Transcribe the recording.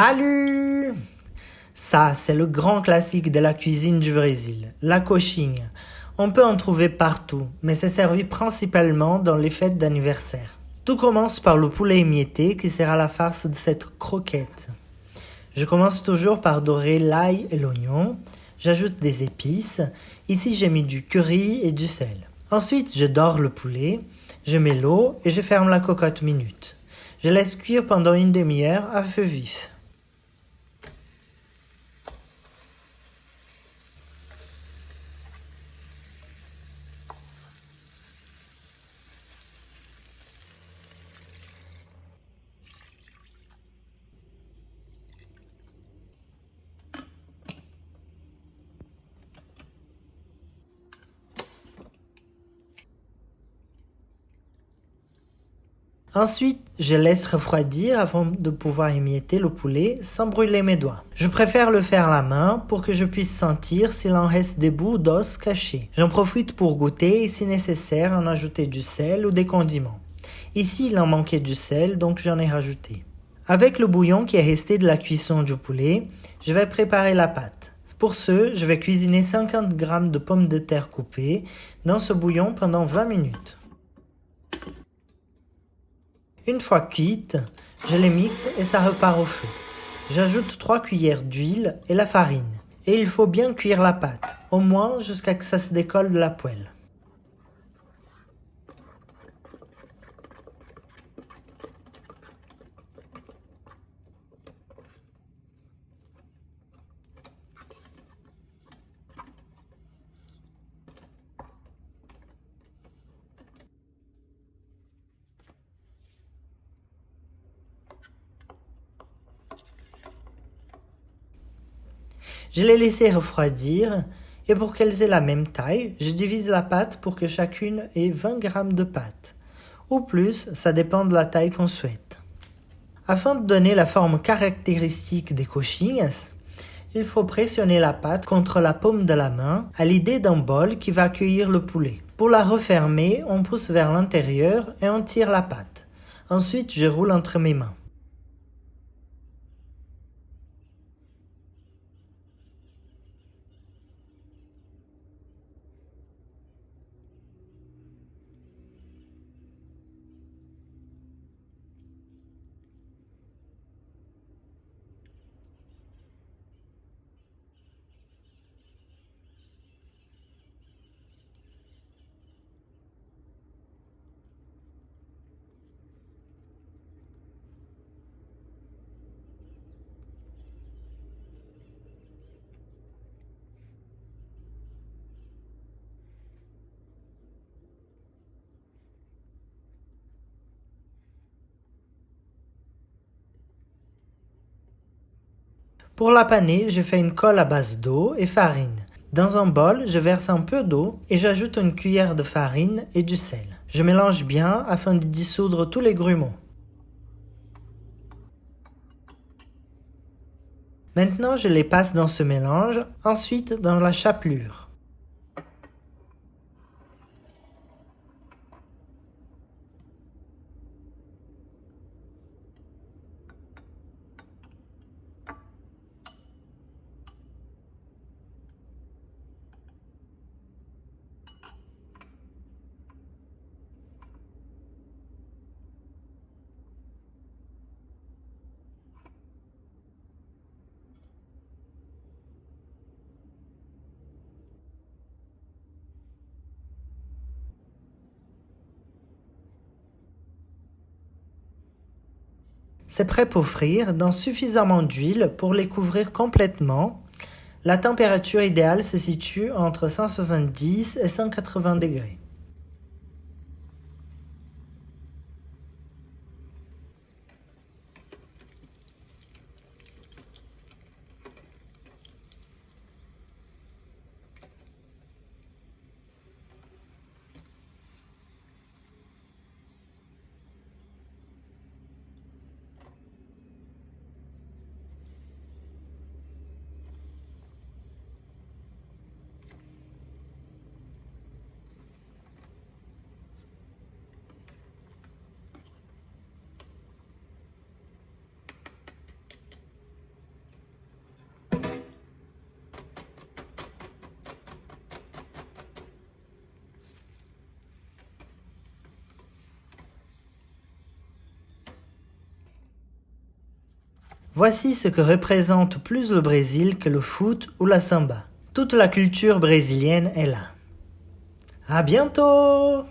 Salut! Ça, c'est le grand classique de la cuisine du Brésil, la coxinha. On peut en trouver partout, mais c'est servi principalement dans les fêtes d'anniversaire. Tout commence par le poulet émietté qui sera la farce de cette croquette. Je commence toujours par dorer l'ail et l'oignon. J'ajoute des épices. Ici, j'ai mis du curry et du sel. Ensuite, je dore le poulet. Je mets l'eau et je ferme la cocotte minute. Je laisse cuire pendant une demi-heure à feu vif. Ensuite, je laisse refroidir avant de pouvoir émietter le poulet sans brûler mes doigts. Je préfère le faire à la main pour que je puisse sentir s'il en reste des bouts d'os cachés. J'en profite pour goûter et si nécessaire en ajouter du sel ou des condiments. Ici, il en manquait du sel, donc j'en ai rajouté. Avec le bouillon qui est resté de la cuisson du poulet, je vais préparer la pâte. Pour ce, je vais cuisiner 50 g de pommes de terre coupées dans ce bouillon pendant 20 minutes. Une fois cuites, je les mixe et ça repart au feu. J'ajoute 3 cuillères d'huile et la farine. Et il faut bien cuire la pâte, au moins jusqu'à ce que ça se décolle de la poêle. Je les laisse refroidir et pour qu'elles aient la même taille, je divise la pâte pour que chacune ait 20 g de pâte. Ou plus, ça dépend de la taille qu'on souhaite. Afin de donner la forme caractéristique des coxinhas, il faut pressionner la pâte contre la paume de la main à l'idée d'un bol qui va accueillir le poulet. Pour la refermer, on pousse vers l'intérieur et on tire la pâte. Ensuite, je roule entre mes mains. Pour la paner, je fais une colle à base d'eau et farine. Dans un bol, je verse un peu d'eau et j'ajoute une cuillère de farine et du sel. Je mélange bien afin de dissoudre tous les grumeaux. Maintenant, je les passe dans ce mélange, ensuite dans la chapelure. C'est prêt pour frire dans suffisamment d'huile pour les couvrir complètement. La température idéale se situe entre 170 et 180 degrés. Voici ce que représente plus le Brésil que le foot ou la samba. Toute la culture brésilienne est là. À bientôt!